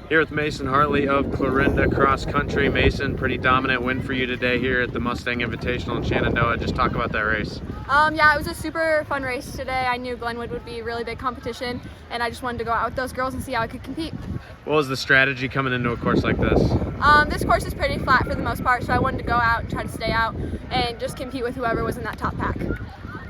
Here with Mason Hartley of Clarinda Cross Country. Mason, pretty dominant win for you today here at the Mustang Invitational in Shenandoah. Just talk about that race. Yeah, it was a super fun race today. I knew Glenwood would be a really big competition, and I just wanted to go out with those girls and see how I could compete. What was the strategy coming into a course like this? This course is pretty flat for the most part, so I wanted to go out and try to stay out and just compete with whoever was in that top pack.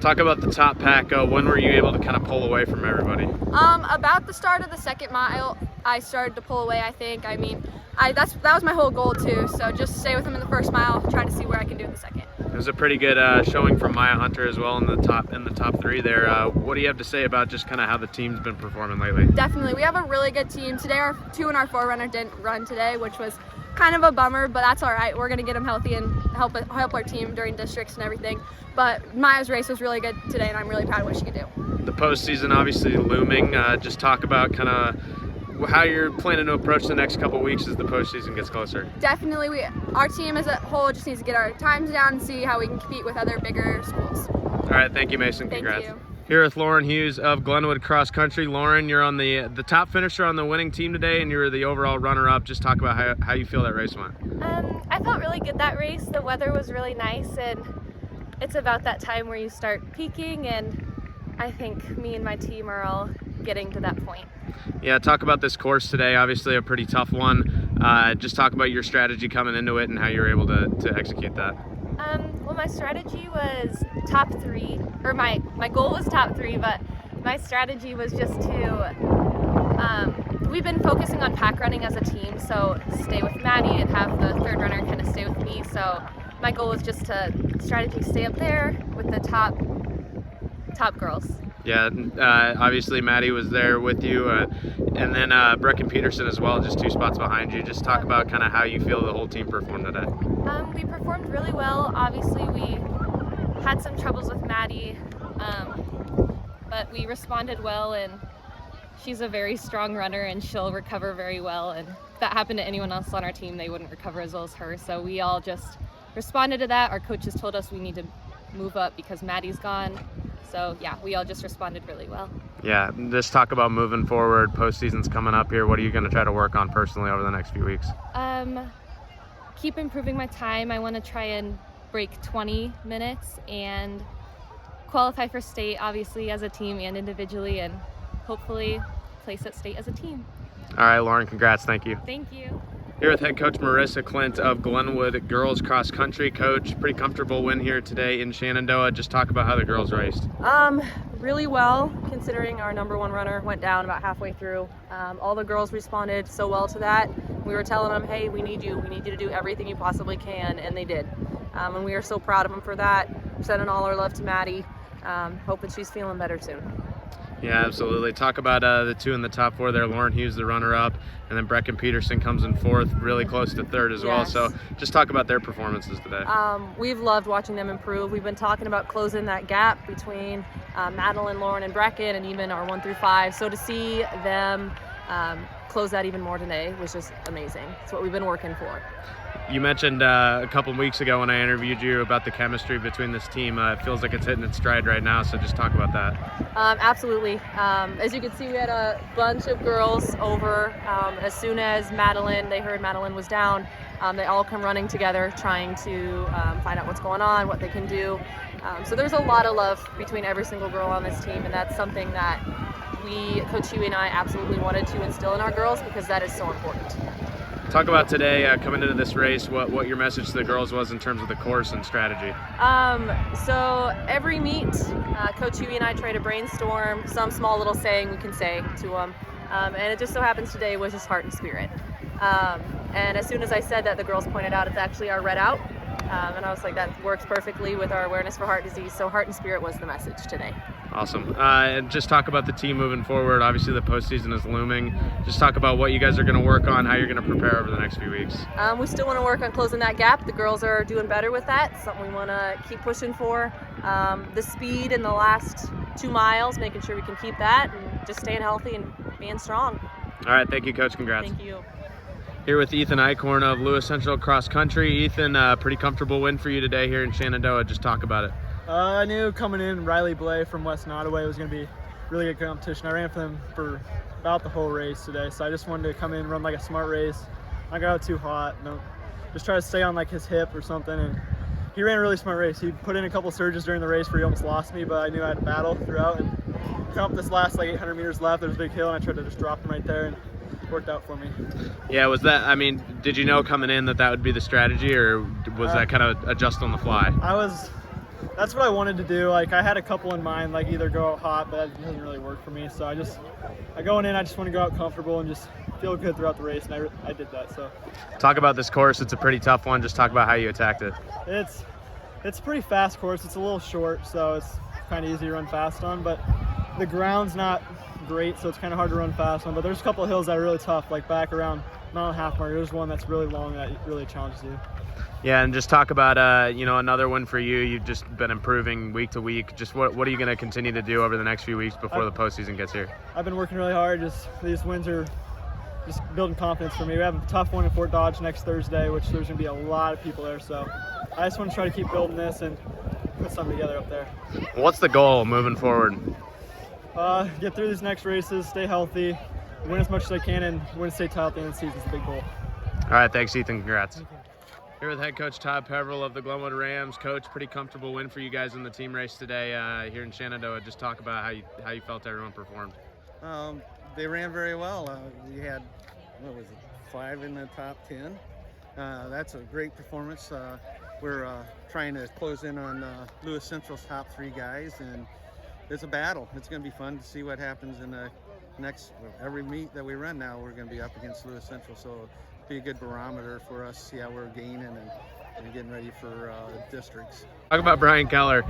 Talk about the top pack. When were you able to kind of pull away from everybody? About the start of the second mile, I started to pull away, I think. That was my whole goal too, so just stay with them in the first mile, try to see where I can do in the second. It was a pretty good showing from Maya Hunter as well in the top three there. What do you have to say about just kind of how the team's been performing lately? Definitely, we have a really good team. Today our 2 and our 4 runner didn't run today, which was kind of a bummer, but that's all right. We're gonna get them healthy and help our team during districts and everything. But Maya's race was really good today, and I'm really proud of what she could do. The postseason obviously looming. Just talk about kind of how you're planning to approach the next couple weeks as the postseason gets closer. Definitely, our team as a whole just needs to get our times down and see how we can compete with other bigger schools. All right, thank you, Mason. Congrats. Thank you. Here with Lauren Hughes of Glenwood Cross Country. Lauren, you're on the top finisher on the winning team today, and you were the overall runner-up. Just talk about how you feel that race went. I felt really good that race. The weather was really nice, and it's about that time where you start peaking, and I think me and my team are all getting to that point. Yeah, talk about this course today. Obviously a pretty tough one. Just talk about your strategy coming into it and how you were able to execute that. Well, my strategy was top 3, or my goal was top 3, but my strategy was just to, we've been focusing on pack running as a team, so stay with Maddie and have the third runner kind of stay with me. So my goal was just to strategy stay up there with the top girls. Yeah, obviously Maddie was there with you, and then Brecken Peterson as well, just 2 spots behind you. Just talk about kind of how you feel the whole team performed today. We performed really well. Obviously we had some troubles with Maddie, but we responded well, and she's a very strong runner and she'll recover very well, and if that happened to anyone else on our team, they wouldn't recover as well as her. So we all just responded to that. Our coaches told us we need to move up because Maddie's gone. So yeah, we all just responded really well. Yeah, just talk about moving forward. Postseason's coming up here. What are you going to try to work on personally over the next few weeks? Keep improving my time. I want to try and break 20 minutes and qualify for state, obviously as a team and individually, and hopefully place at state as a team. All right, Lauren, congrats. Thank you. Thank you. Here with head coach Marissa Clint of Glenwood Girls Cross Country. Coach, pretty comfortable win here today in Shenandoah. Just talk about how the girls raced. Really well, considering our number 1 runner went down about halfway through. All the girls responded so well to that. We were telling them, hey, we need you to do everything you possibly can, and they did. And we are so proud of them for that. Sending all our love to Maddie, hoping she's feeling better soon. Yeah, absolutely. Talk about the 2 in the top 4 there. Lauren Hughes, the runner-up, and then Brecken Peterson comes in 4th, really close to 3rd as well. So just talk about their performances today. We've loved watching them improve. We've been talking about closing that gap between Madeline, Lauren, and Brecken, and even our 1 through 5. So to see them close that even more today was just amazing. It's what we've been working for. You mentioned a couple weeks ago when I interviewed you about the chemistry between this team. It feels like it's hitting its stride right now, so just talk about that. Absolutely. As you can see, we had a bunch of girls over. As soon as they heard Madeline was down, they all come running together trying to find out what's going on, what they can do. So there's a lot of love between every single girl on this team, and that's something that Coach Huey and I absolutely wanted to instill in our girls because that is so important. Talk about today, coming into this race, what your message to the girls was in terms of the course and strategy. So every meet, Coach Huey and I try to brainstorm some small little saying we can say to them. And it just so happens today was just heart and spirit. And as soon as I said that, the girls pointed out it's actually our red out. And I was like, that works perfectly with our awareness for heart disease. So heart and spirit was the message today. Awesome. And just talk about the team moving forward. Obviously the postseason is looming. Just talk about what you guys are going to work on, how you're going to prepare over the next few weeks. We still want to work on closing that gap. The girls are doing better with that. Something we want to keep pushing for. The speed in the last 2 miles, making sure we can keep that and just staying healthy and being strong. All right. Thank you, Coach. Congrats. Thank you. Here with Ethan Eichorn of Lewis Central Cross Country. Ethan, pretty comfortable win for you today here in Shenandoah. Just talk about it. I knew coming in Riley Blay from West Nottoway was going to be really good competition. I ran for them for about the whole race today, so I just wanted to come in and run like a smart race. I got out too hot. No, just try to stay on like his hip or something. And he ran a really smart race. He put in a couple surges during the race where he almost lost me, but I knew I had to battle throughout. And come up this last like 800 meters left, there's a big hill, and I tried to just drop him right there, and it worked out for me. Yeah, was that, I mean, did you know coming in that would be the strategy, or was that kind of adjust on the fly? That's what I wanted to do. Like, I had a couple in mind, like either go out hot, but that doesn't really work for me. So going in, I just want to go out comfortable and just feel good throughout the race, and I did that. So talk about this course. It's a pretty tough one. Just talk about how you attacked it. It's a pretty fast course. It's a little short, so it's kind of easy to run fast on, but the ground's not great, so it's kind of hard to run fast on. But there's a couple of hills that are really tough, like back around mile and a half mark. There's one that's really long that really challenges you. Yeah, and just talk about another one for you. You've just been improving week to week. Just what are you going to continue to do over the next few weeks before the postseason gets here? I've been working really hard. Just these wins are just building confidence for me. We have a tough one in Fort Dodge next Thursday, which there's going to be a lot of people there. So I just want to try to keep building this and put something together up there. What's the goal moving forward? Get through these next races, stay healthy, win as much as I can, and win a state title at the end of the season is a big goal. All right, thanks, Ethan. Congrats. Here with head coach Todd Peveril of the Glenwood Rams. Coach, pretty comfortable win for you guys in the team race today here in Shenandoah. Just talk about how you felt everyone performed. They ran very well. We had, 5 in the top 10. That's a great performance. We're trying to close in on Lewis Central's top 3 guys, and it's a battle. It's going to be fun to see what happens in the every meet that we run now. We're going to be up against Lewis Central, so it'll be a good barometer for us, see how we're gaining and getting ready for districts. Talk about Brian Keller,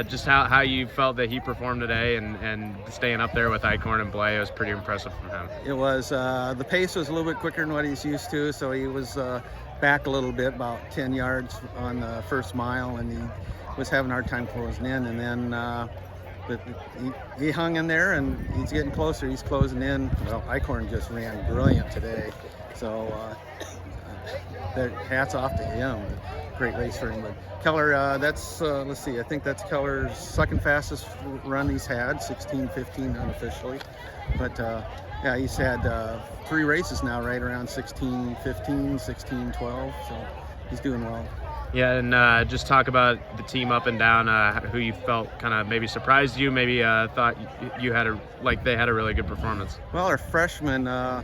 just how you felt that he performed today, and staying up there with Eichorn and Blay. It was pretty impressive from him. It was, the pace was a little bit quicker than what he's used to, so he was back a little bit, about 10 yards on the first mile, and he was having a hard time closing in, and then he hung in there, and he's getting closer. He's closing in. Well, Eichorn just ran brilliant today, so hats off to him. Great race for him. But Keller, that's let's see, I think that's Keller's second fastest run he's had, 16:15 unofficially. But yeah, he's had 3 races now, right around 16:15, 16:12. So he's doing well. Yeah, and just talk about the team up and down, who you felt kind of maybe surprised you, maybe thought you had they had a really good performance. Well, our freshman, now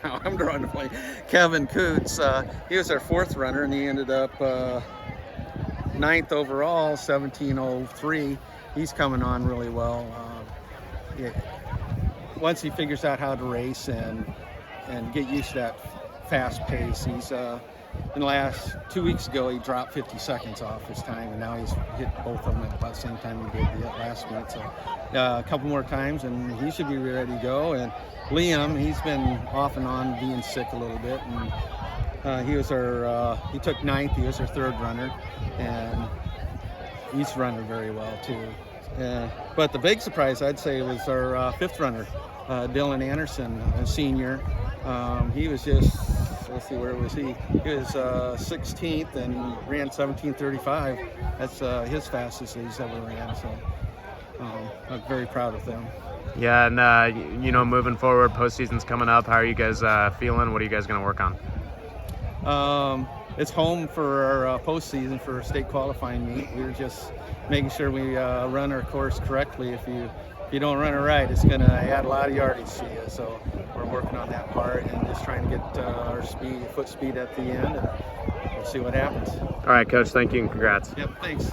I'm drawing a blank, Kevin Coots, he was our 4th runner, and he ended up 9th overall, 17:03. He's coming on really well. Yeah, once he figures out how to race and get used to that fast pace, he's in the last 2 weeks ago, he dropped 50 seconds off his time, and now he's hit both of them at about the same time he did the last meet. So a couple more times, and he should be ready to go. And Liam, he's been off and on being sick a little bit, and he took 9th. He was our 3rd runner, and he's running very well too. But the big surprise, I'd say, was our 5th runner, Dylan Anderson, a senior. He was just, let's see, where was he? He was 16th and ran 17:35. That's his fastest he's ever ran. So I'm very proud of them. Yeah, and moving forward, postseason's coming up. How are you guys feeling? What are you guys going to work on? It's home for our postseason for a state qualifying meet. We're just making sure we run our course correctly. If you don't run it right, it's going to add a lot of yardage to you. So we're working on that part and just trying to get our foot speed at the end, and we'll see what happens. All right, Coach. Thank you and congrats. Yep, thanks.